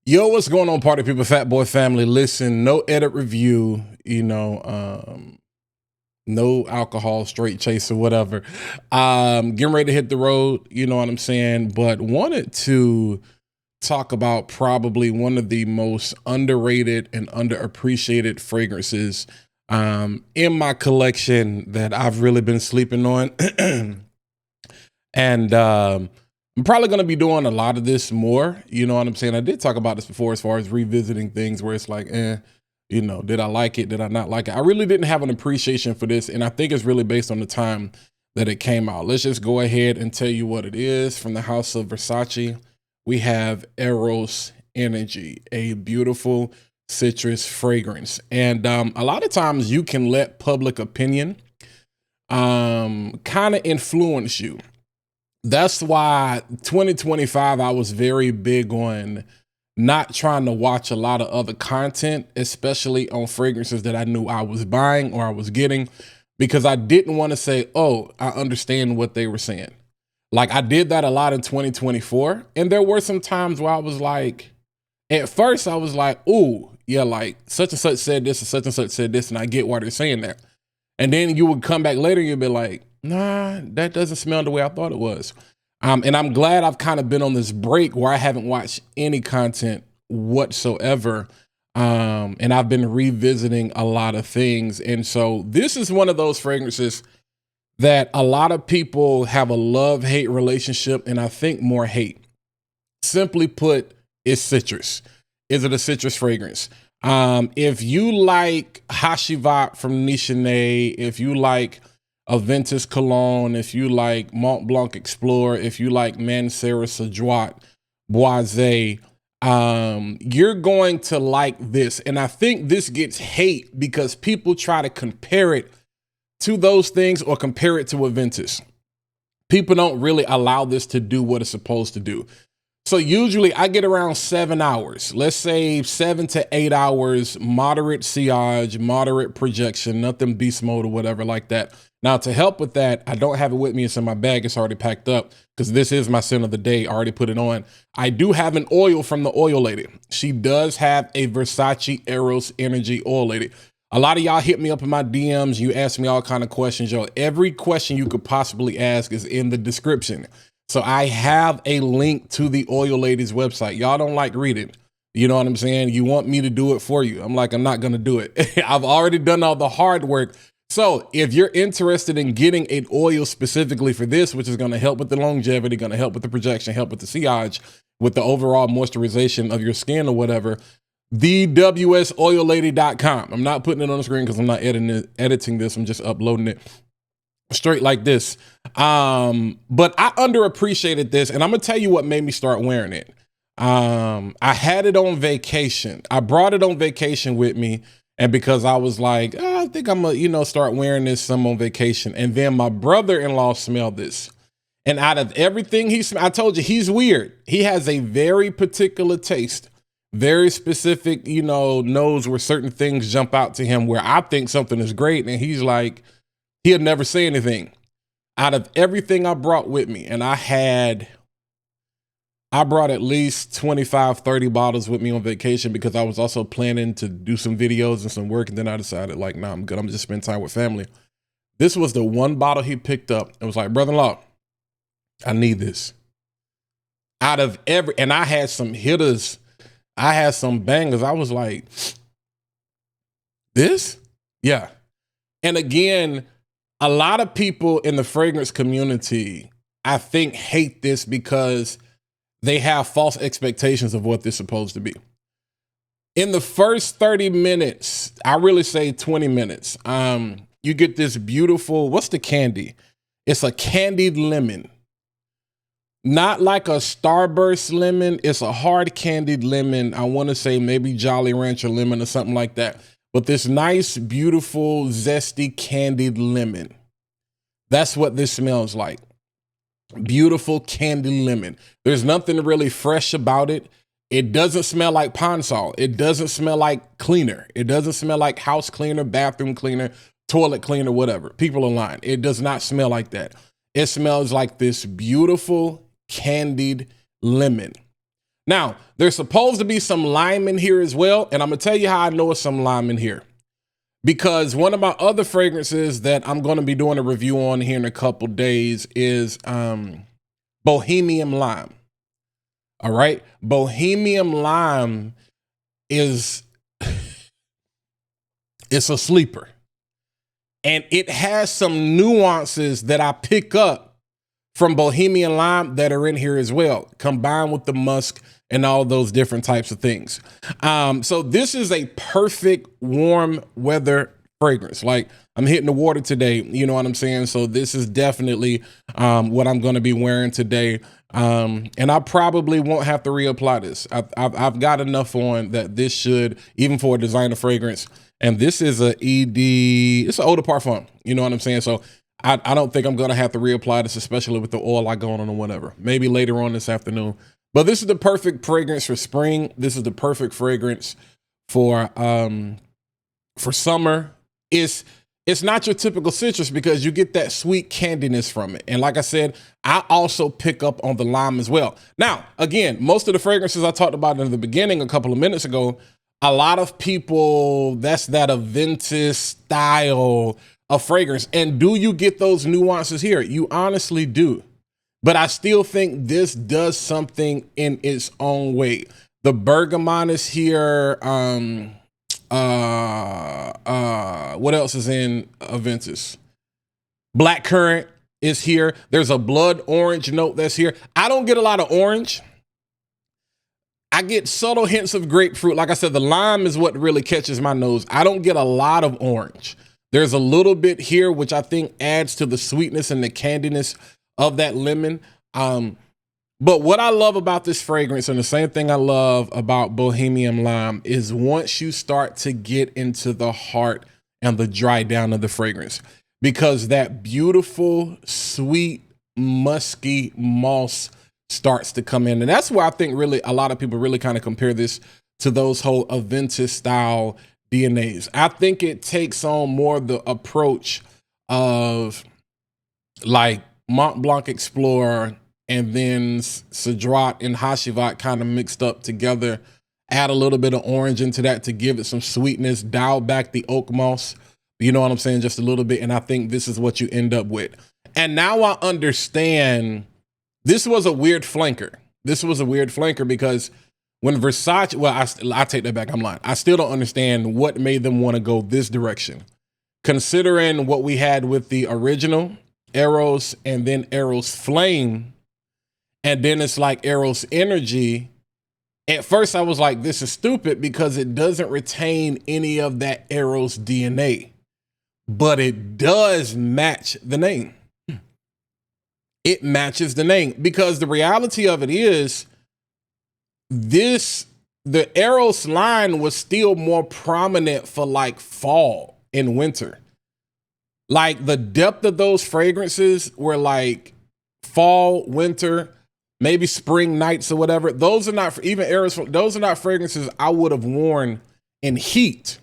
Yo, what's going on, party people, fat boy family? Listen, no edit review, no alcohol, straight chase or whatever. Getting ready to hit the road, you know what I'm saying? But wanted to talk about probably one of the most underrated and underappreciated fragrances in my collection that I've really been sleeping on. And I'm probably going to be doing a lot of this more. You know what I'm saying? I did talk about this before as far as revisiting things where it's like, did I like it? Did I not like it? I really didn't have an appreciation for this. And I think it's really based on the time that it came out. Let's just go ahead and tell you what it is. From the house of Versace, we have Eros Energy, a beautiful citrus fragrance. And a lot of times you can let public opinion kind of influence you. That's why 2025, I was very big on not trying to watch a lot of other content, especially on fragrances that I knew I was buying or I was getting, because I didn't want to say, oh, I understand what they were saying. Like, I did that a lot in 2024. And there were some times where I was like, at first I was like, ooh, yeah, like such and such said this and such said this, and I get why they're saying that. And then you would come back later and you'd be like, nah, that doesn't smell the way I thought it was. And I'm glad I've kind of been on this break where I haven't watched any content whatsoever. And I've been revisiting a lot of things. And so this is one of those fragrances that a lot of people have a love-hate relationship, and I think more hate. Simply put, it's citrus. Is it a citrus fragrance? If you like Hashivat from Nichene, if you like Aventus Cologne, if you like Mont Blanc Explorer, if you like Mancera Sadroit Boisé, you're going to like this. And I think this gets hate because people try to compare it to those things or compare it to Aventus. People don't really allow this to do what it's supposed to do. So usually I get around 7 hours, let's say 7 to 8 hours, moderate sillage, moderate projection, nothing beast mode or whatever like that. Now, to help with that, I don't have it with me. It's in my bag. It's already packed up because this is my scent of the day. I already put it on. I do have an oil from the oil lady. She does have a Versace Eros Energy oil lady. A lot of y'all hit me up in my DMs. You ask me all kind of questions. Yo, every question you could possibly ask is in the description. So I have a link to the oil lady's website. Y'all don't like reading. You know what I'm saying? You want me to do it for you. I'm like, I'm not going to do it. I've already done all the hard work. So if you're interested in getting an oil specifically for this, which is going to help with the longevity, going to help with the projection, help with the sillage, with the overall moisturization of your skin or whatever, thewsoillady.com. I'm not putting it on the screen because I'm not editing this. I'm just uploading it straight like this. But I underappreciated this, and I'm gonna tell you what made me start wearing it. I had it on vacation. I brought it on vacation with me, and because I was like, oh, I think I'm gonna, start wearing this some on vacation. And then my brother-in-law smelled this, and out of everything I told you, he's weird. He has a very particular taste, very specific, knows where certain things jump out to him. Where I think something is great, and he's like, he'll never say anything. Out of everything I brought with me, and I brought at least 25, 30 bottles with me on vacation because I was also planning to do some videos and some work. And then I decided, like, nah, I'm good. I'm just spending time with family. This was the one bottle he picked up. It was like, brother-in-law, I need this. Out of and I had some hitters. I had some bangers. I was like, this? Yeah. And again, a lot of people in the fragrance community, I think, hate this because they have false expectations of what this is supposed to be. In the first 30 minutes, I really say 20 minutes, you get this beautiful, what's the candy? It's a candied lemon. Not like a Starburst lemon. It's a hard candied lemon. I want to say maybe Jolly Rancher lemon or something like that. But this nice, beautiful, zesty candied lemon. That's what this smells like. Beautiful candied lemon. There's nothing really fresh about it. It doesn't smell like pond salt. It doesn't smell like cleaner. It doesn't smell like house cleaner, bathroom cleaner, toilet cleaner, whatever. People are lying. It does not smell like that. It smells like this beautiful candied lemon. Now, there's supposed to be some lime in here as well. And I'm going to tell you how I know it's some lime in here. Because one of my other fragrances that I'm going to be doing a review on here in a couple days is Bohemian Lime. All right. Bohemian Lime is, it's a sleeper. And it has some nuances that I pick up from Bohemian Lime that are in here as well, combined with the musk and all those different types of things. So this is a perfect warm weather fragrance. Like, I'm hitting the water today, you know what I'm saying? So this is definitely what I'm going to be wearing today. And I probably won't have to reapply this. I've got enough on that this should, even for a designer fragrance. And this is a ED, it's an eau de parfum, you know what I'm saying? So I don't think I'm going to have to reapply this, especially with the oil I go on or whatever. Maybe later on this afternoon. But this is the perfect fragrance for spring. This is the perfect fragrance for summer. It's not your typical citrus because you get that sweet candiness from it. And like I said, I also pick up on the lime as well. Now, again, most of the fragrances I talked about in the beginning a couple of minutes ago, a lot of people, that's that Aventus style of fragrance. And do you get those nuances here? You honestly do. But I still think this does something in its own way. The bergamot is here. What else is in Aventus? Blackcurrant is here. There's a blood orange note that's here. I don't get a lot of orange. I get subtle hints of grapefruit. Like I said, the lime is what really catches my nose. I don't get a lot of orange. There's a little bit here, which I think adds to the sweetness and the candiness of that lemon. But what I love about this fragrance, and the same thing I love about Bohemian Lime, is once you start to get into the heart and the dry down of the fragrance, because that beautiful, sweet, musky moss starts to come in. And that's where I think really a lot of people really kind of compare this to those whole Aventus style DNAs. I think it takes on more the approach of like Mont Blanc Explorer and then Cedrat and Hashivat kind of mixed up together. Add a little bit of orange into that to give it some sweetness, dial back the oak moss, you know what I'm saying, just a little bit. And I think this is what you end up with. And now I understand this was a weird flanker. This was a weird flanker because when Versace, well, I take that back, I'm lying. I still don't understand what made them want to go this direction. Considering what we had with the original Eros and then Eros Flame, and then it's like Eros Energy. At first I was like, this is stupid because it doesn't retain any of that Eros DNA, but it does match the name. It matches the name because the reality of it is the Eros line was still more prominent for like fall and winter. Like the depth of those fragrances were like fall, winter, maybe spring nights or whatever. Those are not, even Eros, those are not fragrances I would have worn in heat.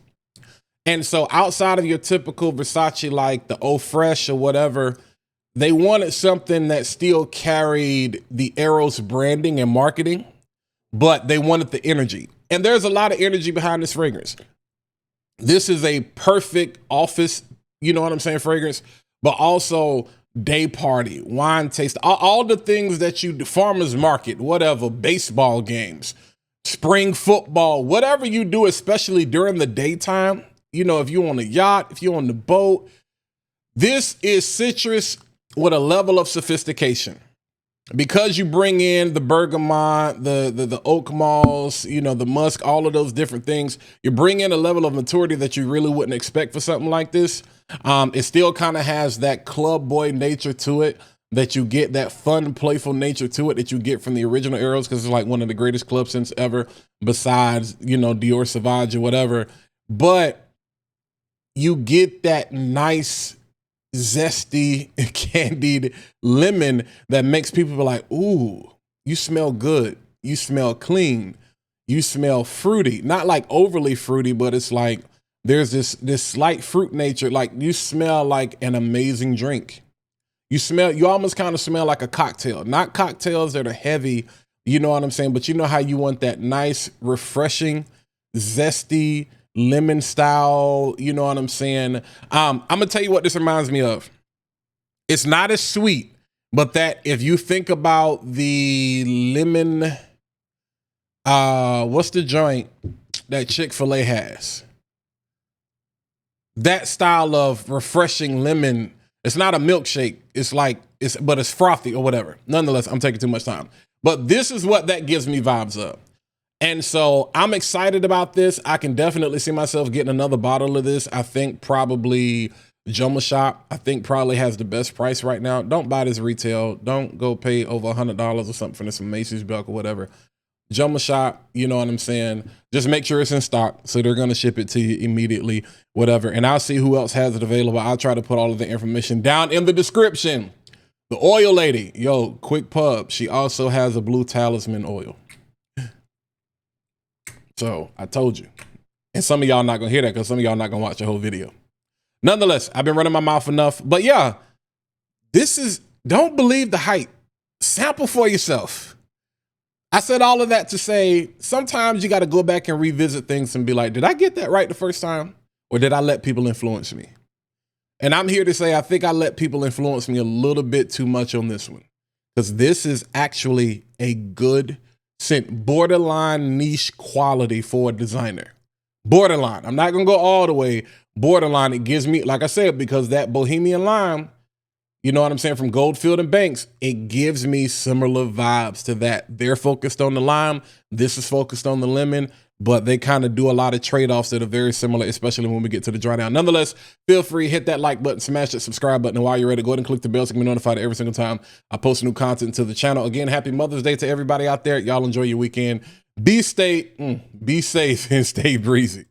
And so outside of your typical Versace, like the Eau Fresh or whatever, they wanted something that still carried the Eros branding and marketing, but they wanted the energy. And there's a lot of energy behind this fragrance. This is a perfect office, you know what I'm saying, fragrance, but also day party, wine taste, all the things that you do, farmers market, whatever, baseball games, spring football, whatever you do, especially during the daytime, you know, if you're on a yacht, if you're on the boat, this is citrus with a level of sophistication. Because you bring in the bergamot, the oak moss, you know, the musk, all of those different things, you bring in a level of maturity that you really wouldn't expect for something like this. It still kind of has that club boy nature to it, that you get that fun, playful nature to it that you get from the original Eros, because it's like one of the greatest club scents ever, besides, you know, Dior Sauvage or whatever. But you get that nice, zesty, candied lemon that makes people be like, ooh, you smell good. You smell clean. You smell fruity. Not like overly fruity, but it's like there's this slight fruit nature. Like you smell like an amazing drink. You almost kind of smell like a cocktail. Not cocktails that are heavy, You know what I'm saying? But you know how you want that nice, refreshing, zesty, lemon style, you know what I'm saying? I'm gonna tell you what this reminds me of. It's not as sweet, but that if you think about the lemon, what's the joint that Chick-fil-A has? That style of refreshing lemon, it's not a milkshake. It's like, but it's frothy or whatever. Nonetheless, I'm taking too much time. But this is what that gives me vibes of. And so I'm excited about this. I can definitely see myself getting another bottle of this. I think probably JOMASHOP, I think probably has the best price right now. Don't buy this retail. Don't go pay over $100 or something for this from Macy's, Belk or whatever. JOMASHOP, you know what I'm saying? Just make sure it's in stock. So they're going to ship it to you immediately, whatever. And I'll see who else has it available. I'll try to put all of the information down in the description. The oil lady, yo, quick pub. She also has a blue talisman oil. So I told you. And some of y'all not going to hear that because some of y'all not going to watch the whole video. Nonetheless, I've been running my mouth enough. But yeah, this is, don't believe the hype. Sample for yourself. I said all of that to say, sometimes you got to go back and revisit things and be like, did I get that right the first time? Or did I let people influence me? And I'm here to say, I think I let people influence me a little bit too much on this one. Because this is actually a good scent, borderline niche quality for a designer. Borderline. I'm not going to go all the way. Borderline. It gives me, like I said, because that Bohemian Lime, you know what I'm saying, from Goldfield and Banks, it gives me similar vibes to that. They're focused on the lime. This is focused on the lemon, but they kind of do a lot of trade-offs that are very similar, especially when we get to the dry down. Nonetheless, feel free, hit that like button, smash that subscribe button, and while you're ready, go ahead and click the bell so you can be notified every single time I post new content to the channel. Again, happy Mother's Day to everybody out there. Y'all enjoy your weekend. Be safe and stay breezy.